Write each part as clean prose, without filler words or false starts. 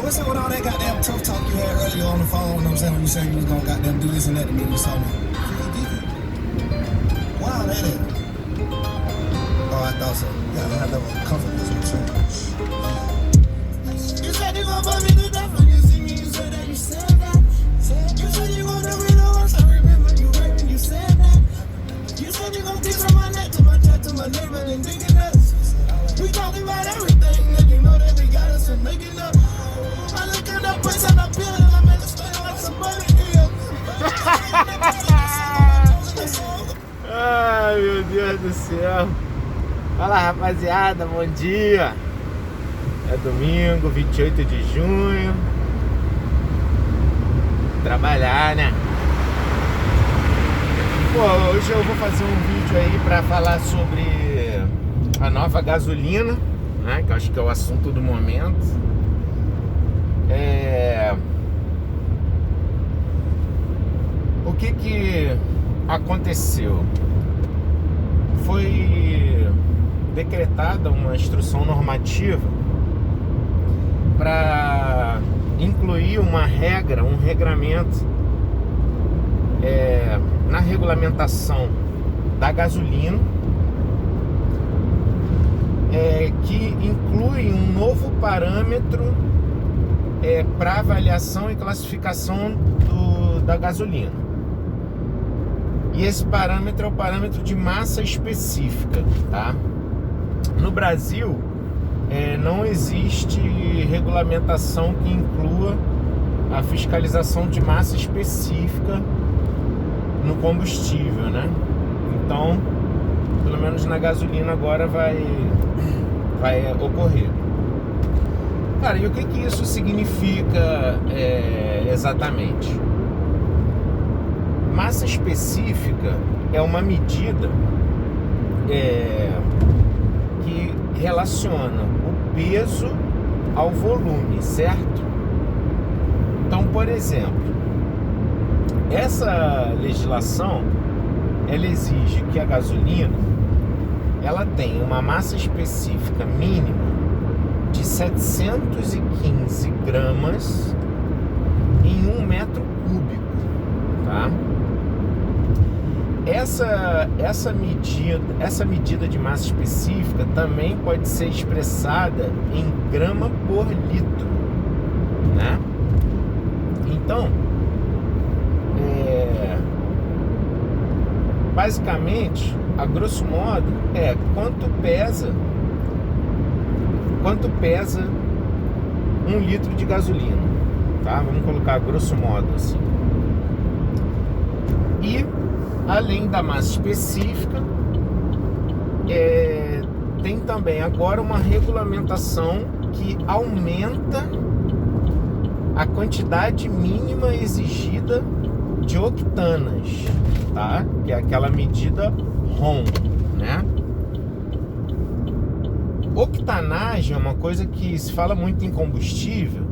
What's up with all that goddamn tough talk you had earlier on the phone? You know what I'm saying? When you said you was gonna goddamn do this and that to me, you saw me. Wow, that is. Oh, I thought so. Yeah, I never comfort this one, so. You said you gonna fuck me to death when you see me. You said that. You said that. You said you gonna do me the worst. I remember you right when you said that. You said you gonna kiss on my neck to my chest to my neighbor and digging us. We talking about everything, and you know that we got us and making up. I look at that place and I feel it, and I make it stand like somebody else. Ai, meu Deus do céu. Fala, rapaziada, bom dia. É domingo, 28 de junho. Trabalhar, né? Pô, hoje eu vou fazer um vídeo aí pra falar sobre a nova gasolina, né? Que eu acho que é o assunto do momento. O que aconteceu? Foi decretada uma instrução normativa para incluir uma regra, um regramento na regulamentação da gasolina, que inclui um novo parâmetro para avaliação e classificação da gasolina. E esse parâmetro é o parâmetro de massa específica, tá? No Brasil, não existe regulamentação que inclua a fiscalização de massa específica no combustível, né? Então, pelo menos na gasolina agora vai ocorrer. Cara, e o que isso significa exatamente? Massa específica é uma medida que relaciona o peso ao volume, certo? Então, por exemplo, essa legislação ela exige que a gasolina ela tenha uma massa específica mínima de 715 gramas em 1 metro cúbico, tá? Essa medida de massa específica também pode ser expressada em grama por litro, né? Então, basicamente, a grosso modo, quanto pesa 1 litro de gasolina, tá? Vamos colocar a grosso modo assim. E além da massa específica, tem também agora uma regulamentação que aumenta a quantidade mínima exigida de octanas, tá? Que é aquela medida RON, né? Octanagem é uma coisa que se fala muito em combustível,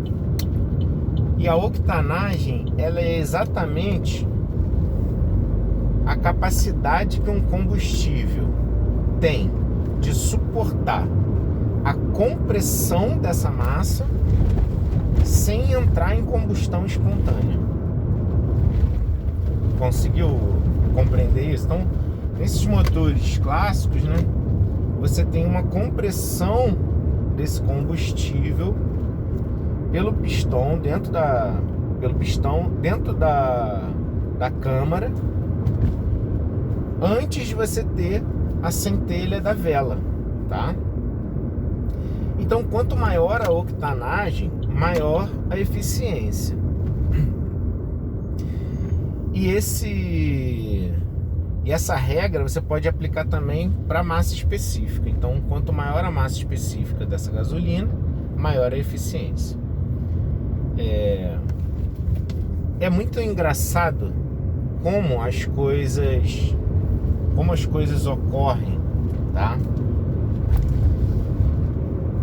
e a octanagem ela é exatamente a capacidade que um combustível tem de suportar a compressão dessa massa sem entrar em combustão espontânea. Conseguiu compreender isso? Então, nesses motores clássicos, né, você tem uma compressão desse combustível pelo pistão dentro da câmara, antes de você ter a centelha da vela, tá? Então, quanto maior a octanagem, maior a eficiência. E essa regra você pode aplicar também para massa específica. Então, quanto maior a massa específica dessa gasolina, maior a eficiência. É muito engraçado como as coisas ocorrem, tá?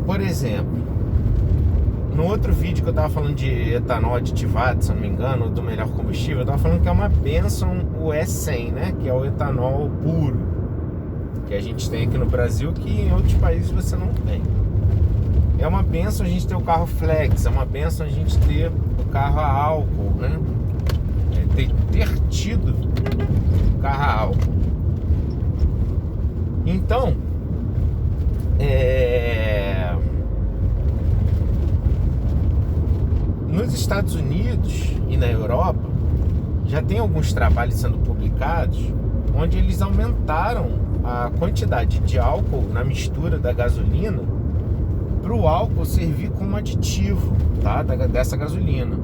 Por exemplo, no outro vídeo que eu tava falando de etanol aditivado, se eu não me engano, do melhor combustível, eu tava falando que é uma bênção o E100, né? Que é o etanol puro, que a gente tem aqui no Brasil, que em outros países você não tem. É uma benção a gente ter o carro flex, é uma benção a gente ter o carro a álcool, né? Ter tido o carro a álcool. Então, nos Estados Unidos e na Europa já tem alguns trabalhos sendo publicados onde eles aumentaram a quantidade de álcool na mistura da gasolina para o álcool servir como aditivo, tá? Dessa gasolina.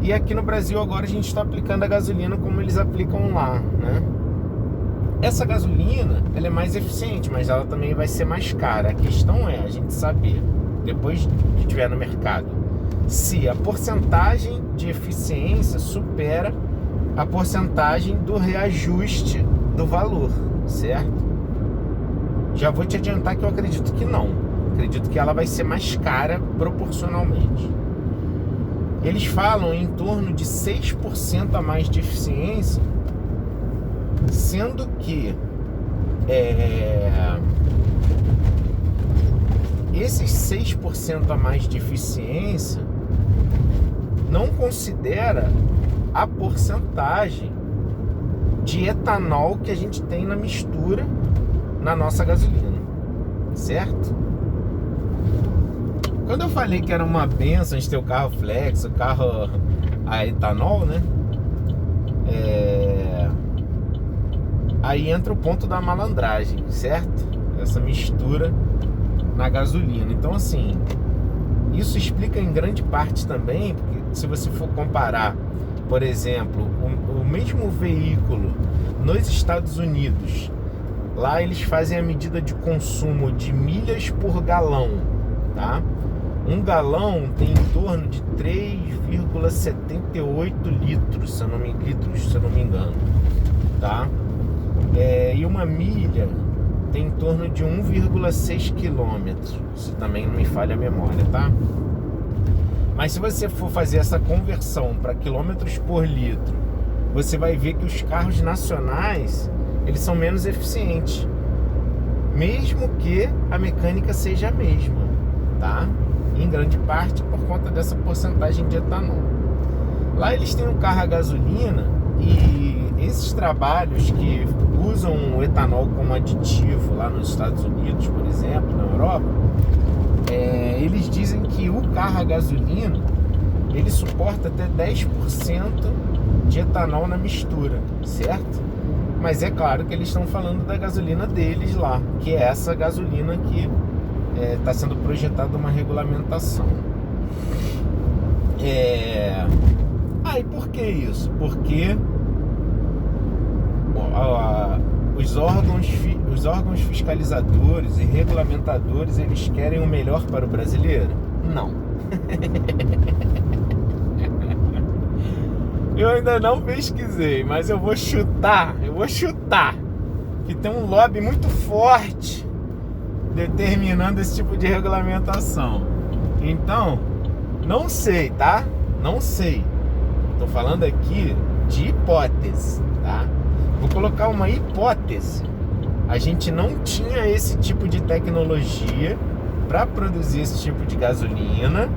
E aqui no Brasil agora a gente está aplicando a gasolina como eles aplicam lá, né? Essa gasolina, ela é mais eficiente, mas ela também vai ser mais cara. A questão é a gente saber, depois que estiver no mercado, se a porcentagem de eficiência supera a porcentagem do reajuste do valor, certo? Já vou te adiantar que eu acredito que não. Acredito que ela vai ser mais cara proporcionalmente. Eles falam em torno de 6% a mais de eficiência, sendo que esses 6% a mais de eficiência não considera a porcentagem de etanol que a gente tem na mistura na nossa gasolina, certo? Quando eu falei que era uma benção a gente ter o carro flex, o carro a etanol, né? Aí entra o ponto da malandragem, certo? Essa mistura na gasolina. Então, assim, isso explica em grande parte também, porque se você for comparar, por exemplo, o mesmo veículo nos Estados Unidos, lá eles fazem a medida de consumo de milhas por galão, tá? Um galão tem em torno de 3,78 litros, se eu não me engano, tá? E uma milha tem em torno de 1,6 quilômetros, se também não me falha a memória, tá? Mas se você for fazer essa conversão para quilômetros por litro, você vai ver que os carros nacionais, eles são menos eficientes, mesmo que a mecânica seja a mesma, tá? Em grande parte por conta dessa porcentagem de etanol. Lá eles têm um carro a gasolina e esses trabalhos que usam o etanol como aditivo lá nos Estados Unidos, por exemplo, na Europa, eles dizem que o carro a gasolina ele suporta até 10% de etanol na mistura, certo? Mas é claro que eles estão falando da gasolina deles lá, que é essa gasolina que está sendo projetada uma regulamentação. E por que isso? Porque os órgãos fiscalizadores e regulamentadores, eles querem o melhor para o brasileiro? Não. Eu ainda não pesquisei, mas eu vou chutar que tem um lobby muito forte determinando esse tipo de regulamentação. Então, não sei, tá? Não sei. Tô falando aqui de hipótese, tá? Vou colocar uma hipótese. A gente não tinha esse tipo de tecnologia para produzir esse tipo de gasolina,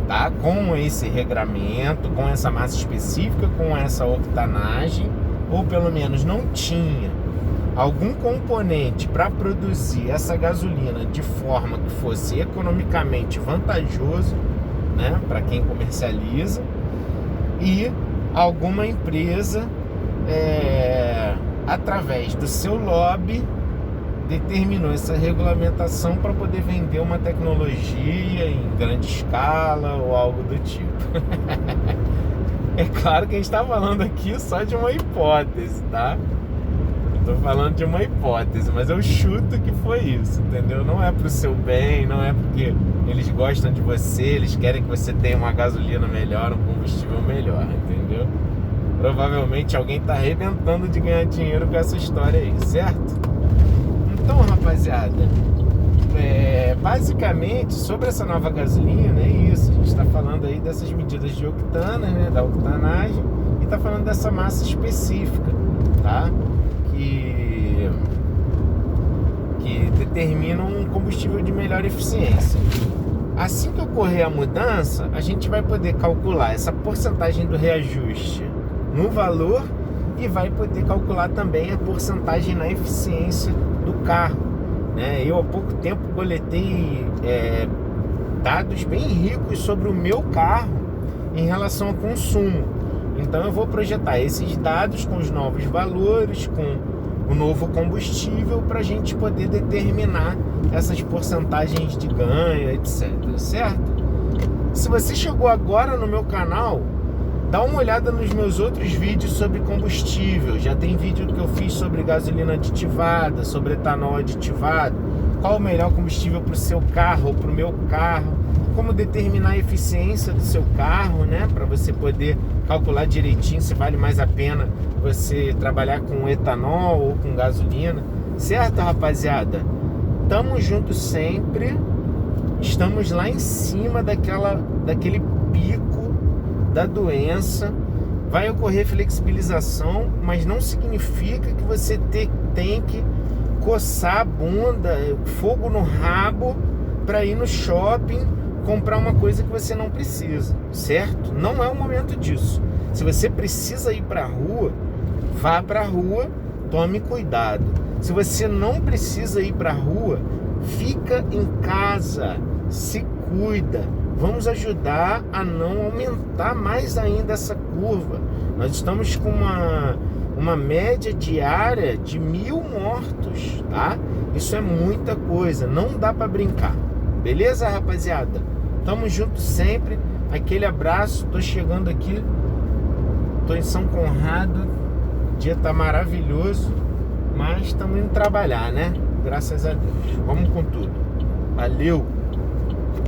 tá? Com esse regramento, com essa massa específica, com essa octanagem, ou pelo menos não tinha algum componente para produzir essa gasolina de forma que fosse economicamente vantajoso, né, para quem comercializa, e alguma empresa através do seu lobby determinou essa regulamentação para poder vender uma tecnologia em grande escala ou algo do tipo. É claro que a gente está falando aqui só de uma hipótese, tá? Estou falando de uma hipótese, mas eu chuto que foi isso, entendeu? Não é pro seu bem, não é porque eles gostam de você, eles querem que você tenha uma gasolina melhor, um combustível melhor, entendeu? Provavelmente alguém está arrebentando de ganhar dinheiro com essa história aí, certo? Então, rapaziada, basicamente sobre essa nova gasolina é isso. A gente está falando aí dessas medidas de octana, né, da octanagem, e está falando dessa massa específica, tá? Que determina um combustível de melhor eficiência. Assim que ocorrer a mudança, a gente vai poder calcular essa porcentagem do reajuste no valor e vai poder calcular também a porcentagem na eficiência do carro, né? Eu há pouco tempo coletei dados bem ricos sobre o meu carro em relação ao consumo. Então eu vou projetar esses dados com os novos valores, com o novo combustível, para a gente poder determinar essas porcentagens de ganho, etc. Certo? Se você chegou agora no meu canal, dá uma olhada nos meus outros vídeos sobre combustível. Já tem vídeo que eu fiz sobre gasolina aditivada, sobre etanol aditivado, qual o melhor combustível para o seu carro ou para o meu carro, como determinar a eficiência do seu carro, né? Para você poder calcular direitinho se vale mais a pena você trabalhar com etanol ou com gasolina. Certo, rapaziada? Tamo junto sempre. Estamos lá em cima daquele pico da doença. Vai ocorrer flexibilização, mas não significa que você tem que coçar a bunda, fogo no rabo, para ir no shopping comprar uma coisa que você não precisa, certo? Não é o momento disso. Se você precisa ir para a rua, vá para a rua, tome cuidado. Se você não precisa ir para a rua, fica em casa, se cuida. Vamos ajudar a não aumentar mais ainda essa curva. Nós estamos com uma média diária de 1.000 mortos, tá? Isso é muita coisa, não dá para brincar. Beleza, rapaziada? Tamo junto sempre. Aquele abraço. Tô chegando aqui. Tô em São Conrado. O dia tá maravilhoso. Mas estamos indo trabalhar, né? Graças a Deus. Vamos com tudo. Valeu!